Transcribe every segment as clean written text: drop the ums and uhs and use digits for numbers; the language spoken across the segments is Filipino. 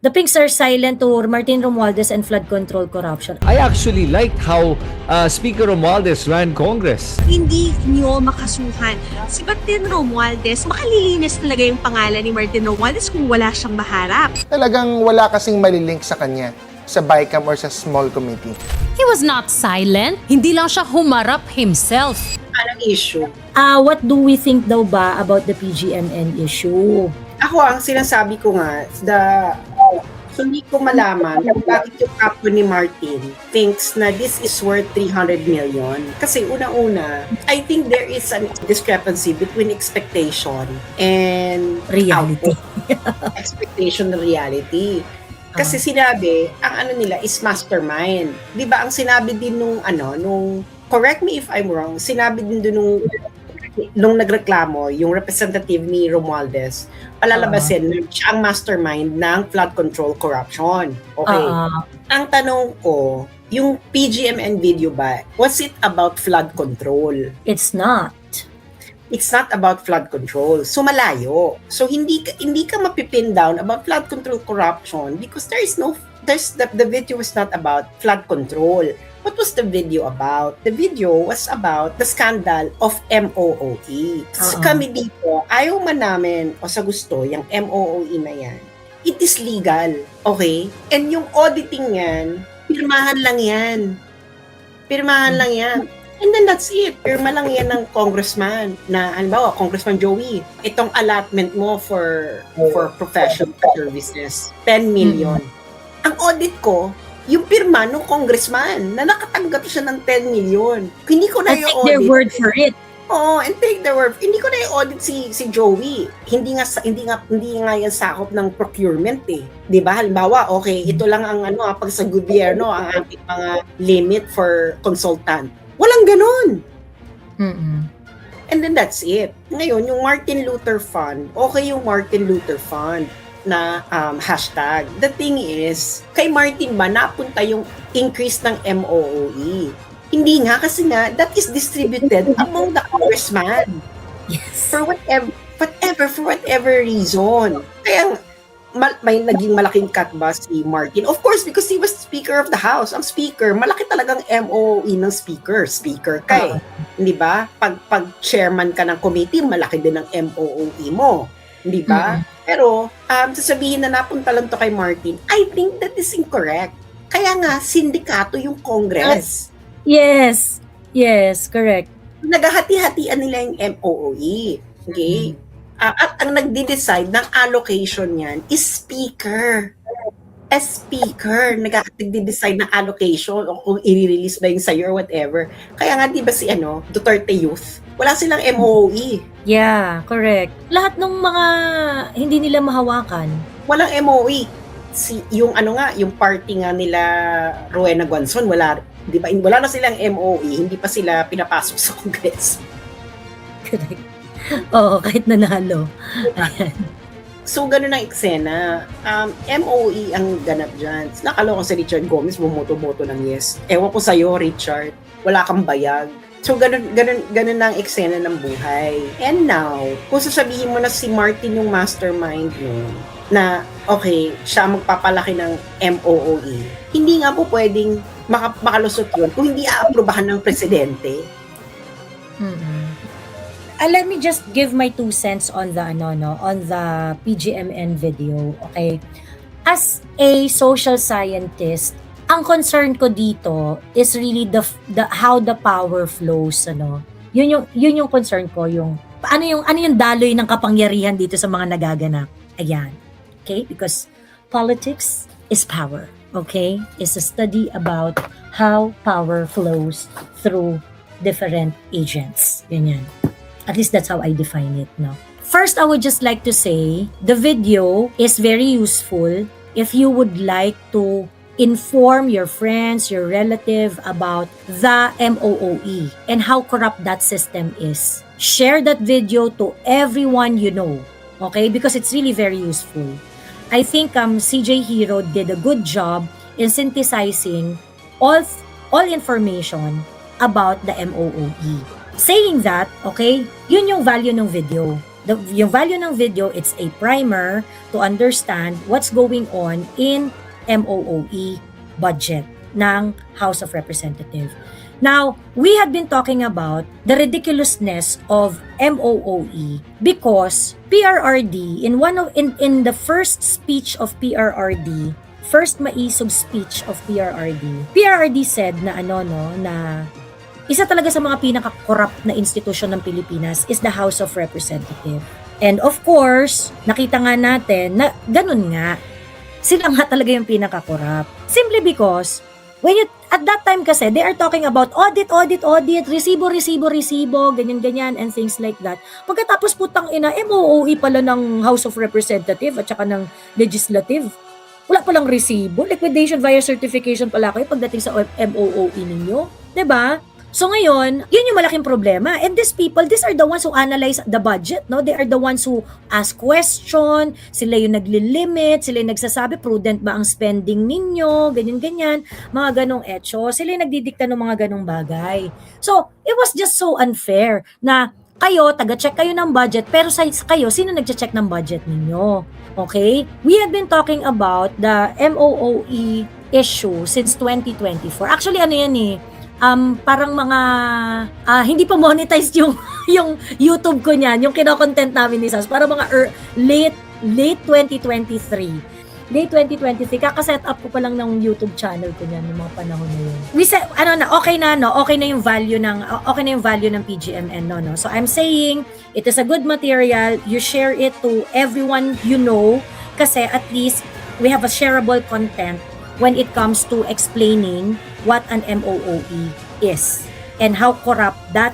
The Pinks are silent to Martin Romualdez and flood control corruption. I actually liked how Speaker Romualdez ran Congress. Hindi nyo makasuhan si Martin Romualdez. Makalilinis talaga yung pangalan ni Martin Romualdez kung wala siyang maharap. Talagang wala kasing malilink sa kanya sa BICAM or sa small committee. He was not silent. Hindi lang siya humarap himself. Anong issue? What do we think daw ba about the PGMN issue? Ako, ang sinasabi ko nga, hindi ko malaman kung bakit yung kapo ni Martin thinks na this is worth 300 million. Kasi una-una, I think there is a discrepancy between expectation and Reality. output. Expectation and reality. Kasi sinabi, ang ano nila is mastermind. 'Di ba ang sinabi din nung correct me if I'm wrong, sinabi din doon nung nagreklamo, yung representative ni Romualdez, palalabasin na siya ang mastermind ng flood control corruption. Okay. Ang tanong ko, yung PGMN video ba, was it about flood control? It's not. It's not about flood control. So malayo. So hindi ka mapipin down about flood control corruption because the video was not about flood control. What was the video about? The video was about the scandal of MOOE. So kami dito, ayaw man namin o sa gusto, yung MOOE na yan, it is legal, okay? And yung auditing yan, pirmahan lang yan. Pirmahan lang yan. And then that's it. Pirma lang yan ng congressman na, halimbawa, Congressman Joey, itong allotment mo for professional services, 10 million. Ang audit ko, yung pirma ng congressman na nakatanggap siya ng 10 million. Hindi ko na I take i-audit. their word for it. Oo, and take their word. Hindi ko na i-audit si Joey. Hindi nga yan sakop ng procurement eh. 'Di ba? Halimbawa, okay, ito lang ang pag sa gobyerno ang ating mga limit for consultant. Walang ganun. And then that's it. Ngayon, yung Martin Luther Fund, okay yung Martin Luther Fund na hashtag. The thing is, kay Martin ba napunta yung increase ng MOOE? Hindi nga, kasi nga, that is distributed among the congressman. Yes. For whatever reason. Kaya may naging malaking cut ba si Martin? Of course, because he was Speaker of the House. Ang Speaker, malaki talagang MOOE ng Speaker. Speaker ka eh. Hindi ba? Pag chairman ka ng committee, malaki din ang MOOE mo. Hindi ba? Pero, sasabihin na napunta lang to kay Martin, I think that is incorrect. Kaya nga, sindikato yung Congress. Yes. Yes, correct. Naghahati-hatian nila yung MOOE. Okay? At ang nagde-decide ng allocation niyan is Speaker. As Speaker, nagde-decide ng allocation o kung i-release ba yung sa'yo or whatever. Kaya nga, di ba si Duterte Youth, wala silang MOE. Yeah, correct. Lahat ng mga hindi nila mahawakan. Walang MOE. Yung party nga nila Rowena Guanzon, wala, di ba? Wala na silang MOE, hindi pa sila pinapasok sa Congress. Correct. Oo, kahit nanalo. Ayan. So, ganun ang eksena. MOE ang ganap dyan. Nakaloko si Richard Gomez, bumoto-boto ng yes. Ewan ko sa'yo, Richard. Wala kang bayag. So, ganun ang eksena ng buhay. And now, kung sasabihin mo na si Martin yung mastermind mo, na, okay, siya magpapalaki ng MOOE, hindi nga po pwedeng makalusot yun kung hindi aaprubahan ng presidente. Let me just give my 2 cents on the on the PGMN video, okay? As a social scientist, ang concern ko dito is really the how the power flows, Yun yung concern ko, yung ano yung daloy ng kapangyarihan dito sa mga nagaganap. Ayan. Okay? Because politics is power, okay? It's a study about how power flows through different agents. Ganyan. At least that's how I define it, no? First, I would just like to say, the video is very useful if you would like to inform your friends, your relative about the MOOE and how corrupt that system is. Share that video to everyone you know, okay? Because it's really very useful. I think CJ Hero did a good job in synthesizing all information about the MOOE. Saying that, okay, yun yung value ng video. Yung value ng video, it's a primer to understand what's going on in MOOE budget ng House of Representatives. Now, we had been talking about the ridiculousness of MOOE because PRRD in the first speech of PRRD, first maisog speech of PRRD said na na isa talaga sa mga pinaka-corrupt na institusyon ng Pilipinas is the House of Representatives. And of course, nakita nga natin na ganun nga. Sila nga talaga yung pinaka-corrupt. Simply because at that time kasi, they are talking about audit, resibo, ganyan, and things like that. Pagkatapos putang ina, MOOE pala ng House of Representative at saka ng Legislative. Wala palang resibo, liquidation via certification pala kayo pagdating sa MOOE ninyo. 'Di ba? So ngayon, yun yung malaking problema. And these people, these are the ones who analyze the budget, no? They are the ones who ask question, sila yung naglilimit, sila yung nagsasabi, prudent ba ang spending ninyo, ganyan-ganyan, mga ganong etso. Sila yung nagdidikta ng mga ganong bagay. So, it was just so unfair na kayo, taga-check kayo ng budget, pero sa kayo, sino nagche-check ng budget ninyo? Okay? We have been talking about the MOOE issue since 2024. Actually, ano yan parang mga hindi pa monetized yung YouTube ko niyan, yung kino-content namin ni Sas, para mga late 2023. Late 2023, kaka-set up ko pa lang ng YouTube channel ko niyan ng mga panahon na yun. We said, okay na yung value ng PGMN, no. So I'm saying, it is a good material, you share it to everyone you know, kasi at least we have a shareable content when it comes to explaining what an MOOE is and how corrupt that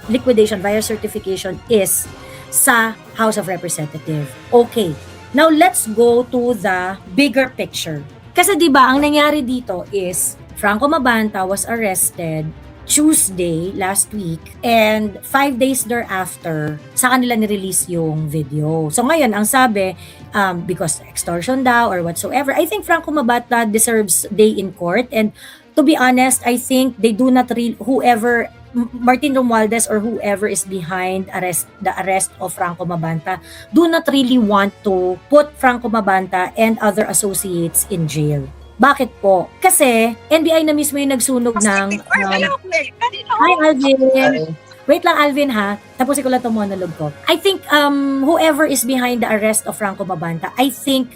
liquidation via certification is sa House of Representatives. Okay, now let's go to the bigger picture. Kasi diba, ang nangyari dito is Franco Mabanta was arrested Tuesday last week and 5 days thereafter sa kanila ni-release yung video. So ngayon, ang sabi, because extortion daw or whatsoever, I think Franco Mabanta deserves day in court, and to be honest, I think they do not Martin Romualdez or whoever is behind the arrest of Franco Mabanta do not really want to put Franco Mabanta and other associates in jail. Bakit po? Kasi NBI na mismo yung nagsunog ng Hi Alvin. Wait lang Alvin ha. Tapusin ko lang itong monologue ko. I think whoever is behind the arrest of Franco Mabanta, I think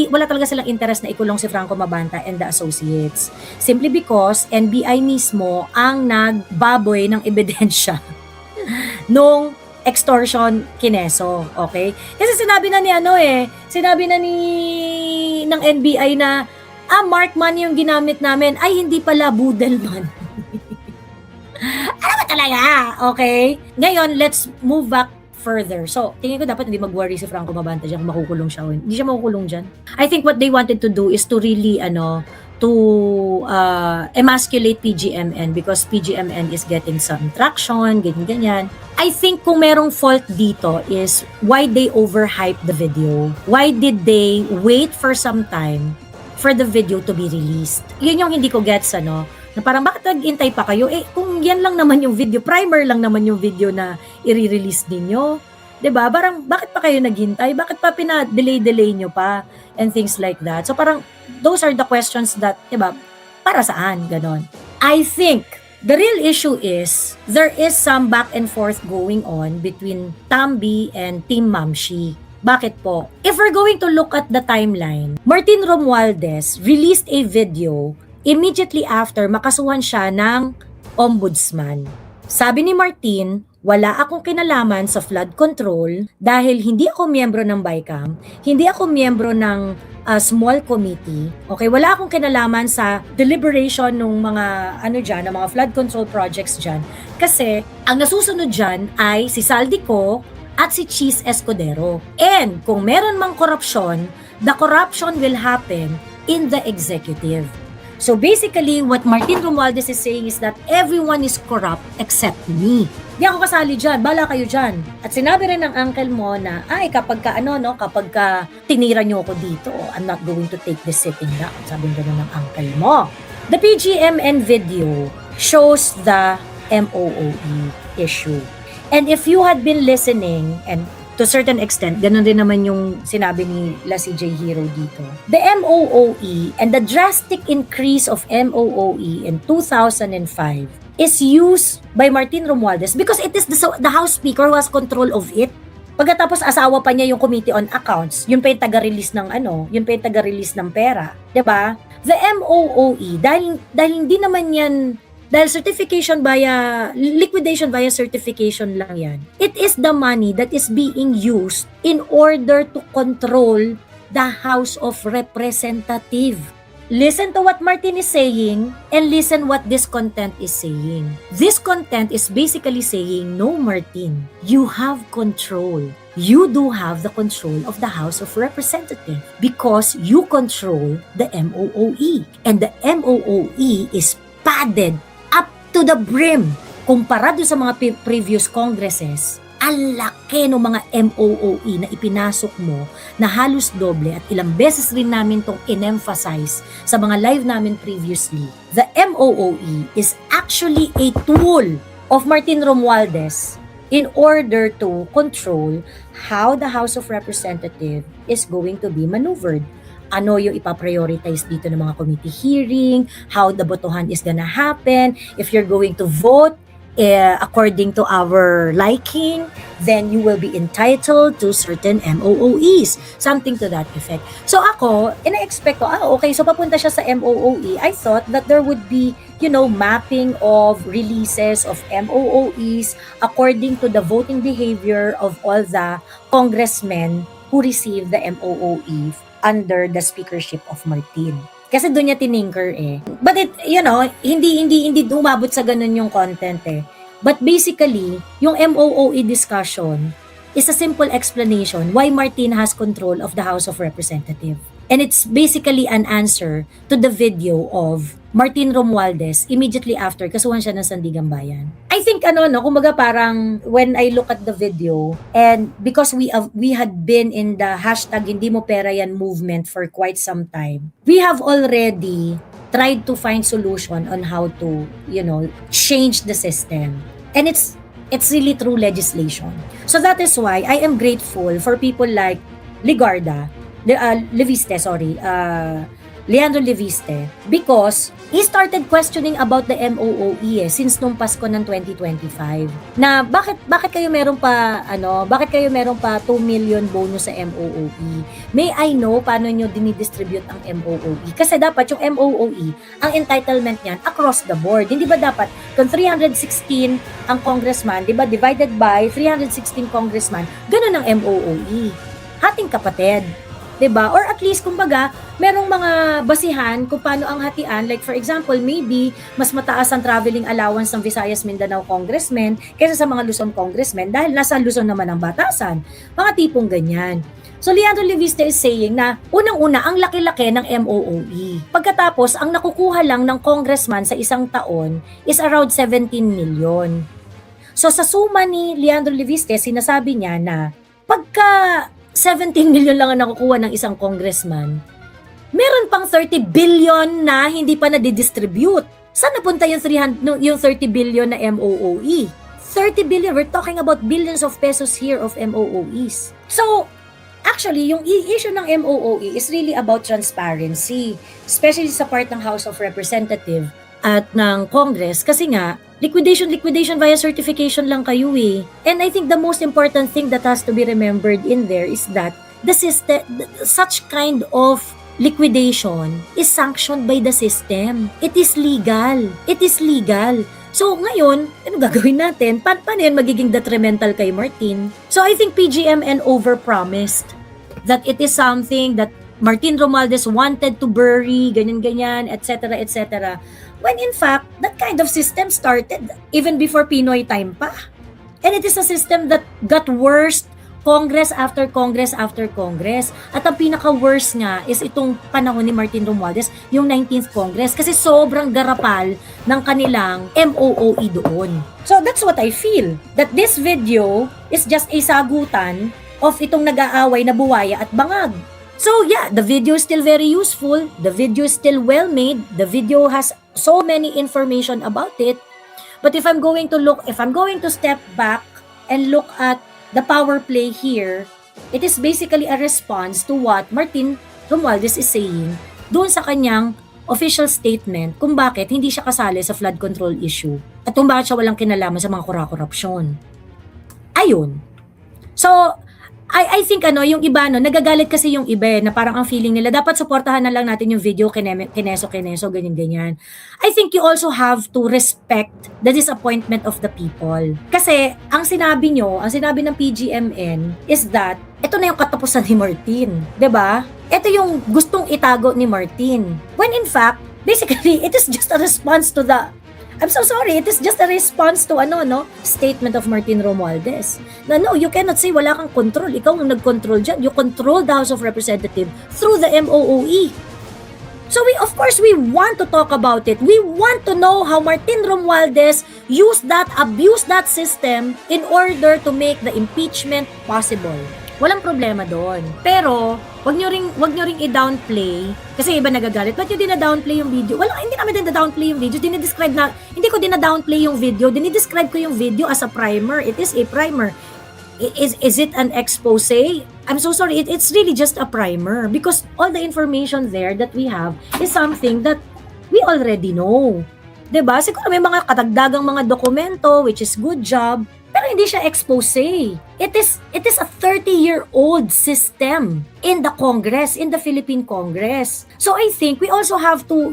wala talaga silang interest na ikulong si Franco Mabanta and the associates. Simply because NBI mismo ang nagbaboy ng ebidensya nung extortion kineso, okay? Kasi sinabi na ng NBI na mark money yung ginamit namin, ay hindi pala Budelman. Ano ba talaga? Okay? Ngayon, let's move back further. So, tingin ko dapat hindi mag-worry si Franco Mabanta dyan kung makukulong siya. Hindi siya makukulong dyan. I think what they wanted to do is to really, emasculate PGMN because PGMN is getting some traction, ganyan-ganyan. I think kung merong fault dito is why they overhype the video. Why did they wait for some time for the video to be released? Yun yung hindi ko gets, na parang bakit nag-intay pa kayo? Kung yan lang naman yung video, primer lang naman yung video na i-release ninyo. 'Di ba? Parang bakit pa kayo naghintay? Bakit pa pina-delay nyo pa? And things like that. So parang those are the questions that, 'di ba? Para saan? Ganon. I think the real issue is there is some back and forth going on between Tambi and Team Mamshi. Bakit po? If we're going to look at the timeline, Martin Romualdez released a video immediately after makasuhan siya ng ombudsman. Sabi ni Martin, wala akong kinalaman sa flood control dahil hindi ako miyembro ng BICAM, hindi ako miyembro ng small committee. Okay, wala akong kinalaman sa deliberation ng mga ng mga flood control projects diyan kasi ang nasusunod diyan ay si Saldico at si Cheese Escudero. And kung meron mang korupsyon, the corruption will happen in the executive. So basically, what Martin Romualdez is saying is that everyone is corrupt except me. Di ako kasali dyan, bala kayo dyan. At sinabi rin ng uncle mo na, kapag ka tinira nyo ako dito, I'm not going to take this sitting down. Sabi rin ng uncle mo. The PGMN video shows the MOOE issue. And if you had been listening, and to a certain extent, ganun rin naman yung sinabi ni La CJ Hero dito. The MOOE and the drastic increase of MOOE in 2005 is used by Martin Romualdez because it is the House Speaker who has control of it. Pagkatapos asawa pa niya yung Committee on Accounts, yun pa yung taga-release ng yun pa yung taga-release ng pera, 'di ba? The MOOE dahil hindi naman yan dahil liquidation via certification lang yan. It is the money that is being used in order to control the House of Representatives. Listen to what Martin is saying and listen what this content is saying. This content is basically saying, no, Martin, you have control. You do have the control of the House of Representatives because you control the MOOE. And the MOOE is padded up to the brim. Kumpara doon sa mga previous congresses, ang laki ng mga MOOE na ipinasok mo na halos doble at ilang beses rin namin itong in-emphasize sa mga live namin previously. The MOOE is actually a tool of Martin Romualdez in order to control how the House of Representatives is going to be maneuvered. Ano yung ipaprioritize dito ng mga committee hearing, how the botohan is gonna happen, if you're going to vote according to our liking, then you will be entitled to certain MOOEs. Something to that effect. So ako, ina-expect ko, okay, so papunta siya sa MOOE. I thought that there would be, mapping of releases of MOOEs according to the voting behavior of all the congressmen who received the MOOE under the speakership of Martin. Kasi doon niya tinanker But hindi umabot sa ganun yung content But basically, yung MOOE discussion is a simple explanation why Martin has control of the House of Representatives. And it's basically an answer to the video of Martin Romualdez immediately after kasuhan siya ng Sandigan Bayan. I think kumbaga parang when I look at the video and because we had been in the hashtag Hindi Mo Pera Yan movement for quite some time, we have already tried to find solution on how to, change the system. And it's really through legislation. So that is why I am grateful for people like Leandro Leviste, because he started questioning about the MOOE since nung Pasko ng 2025. Na bakit kayo meron pa 2 million bonus sa MOOE? May I know paano nyo dinidistribute ang MOOE? Kasi dapat yung MOOE, ang entitlement niyan across the board. Hindi ba dapat kung 316 ang congressman, di ba, divided by 316 congressman, ganun ang MOOE. Hating kapatid. 'Di ba? Or at least kumbaga, merong mga basihan kung paano ang hatian. Like for example, maybe mas mataas ang traveling allowance ng Visayas Mindanao congressmen kaysa sa mga Luzon congressmen dahil nasa Luzon naman ang batasan. Mga tipong ganyan. So Leandro Leviste is saying na unang-una ang laki-laki ng MOOE. Pagkatapos, ang nakukuha lang ng congressman sa isang taon is around 17 million. So sa suma ni Leandro Leviste, sinasabi niya na pagka 17 million lang ang nakukuha ng isang congressman, meron pang 30 billion na hindi pa nadidistribute. Saan napunta yung 30 billion na MOOE? 30 billion, we're talking about billions of pesos here of MOOEs. So, actually, yung issue ng MOOE is really about transparency, especially sa part ng House of Representatives at ng Congress kasi nga, liquidation via certification lang kayo And I think the most important thing that has to be remembered in there is that the system, such kind of liquidation is sanctioned by the system. It is legal. So ngayon, ano gagawin natin? Paano yan magiging detrimental kay Martin? So I think PGMN overpromised that it is something that Martin Romualdez wanted to bury, ganyan-ganyan, etc., etc. When in fact, that kind of system started even before Pinoy time pa. And it is a system that got worse Congress after Congress after Congress. At ang pinaka-worst nga is itong panahon ni Martin Romualdez, yung 19th Congress, kasi sobrang garapal ng kanilang MOOE doon. So that's what I feel, that this video is just a sagutan of itong nag-aaway na buwaya at bangag. So yeah, the video is still very useful. The video is still well made. The video has so many information about it. But if I'm going to step back and look at the power play here, it is basically a response to what Martin Romualdez is saying doon sa kanyang official statement kung bakit hindi siya kasali sa flood control issue at kung bakit siya walang kinalaman sa mga korupsyon. Ayun. So, I think yung iba nagagalit kasi yung iba na parang ang feeling nila dapat suportahan na lang natin yung video kineso ganyan. I think you also have to respect the disappointment of the people. Kasi ang sinabi ng PGMN is that ito na yung katapusan ni Martin, 'di ba? Ito yung gustong itago ni Martin. When in fact, basically it is just a response to the I'm so sorry, it is just a response to statement of Martin Romualdez. Na no, you cannot say wala kang control. Ikaw ang nag-control dyan. You control the House of Representatives through the MOOE. So of course, we want to talk about it. We want to know how Martin Romualdez abused that system in order to make the impeachment possible. Walang problema doon. Pero, wag nyo ring i-downplay kasi iba nagagalit. Ba't nyo dina-downplay yung video? Wala, hindi namin dina-downplay yung video. Hindi ko dina-downplay yung video. Dinidescribe ko yung video as a primer. It is a primer. Is it an expose? I'm so sorry. It's really just a primer because all the information there that we have is something that we already know. 'Di ba? Siguro may mga katagdagang mga dokumento, which is good job. Pero hindi siya expose. It is a 30-year-old system in the Congress, in the Philippine Congress. So I think we also have to,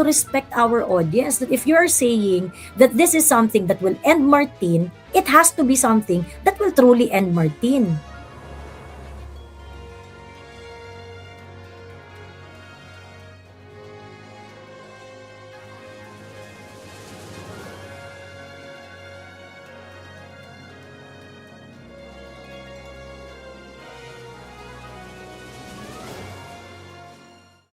respect our audience that if you are saying that this is something that will end Martin, it has to be something that will truly end Martin.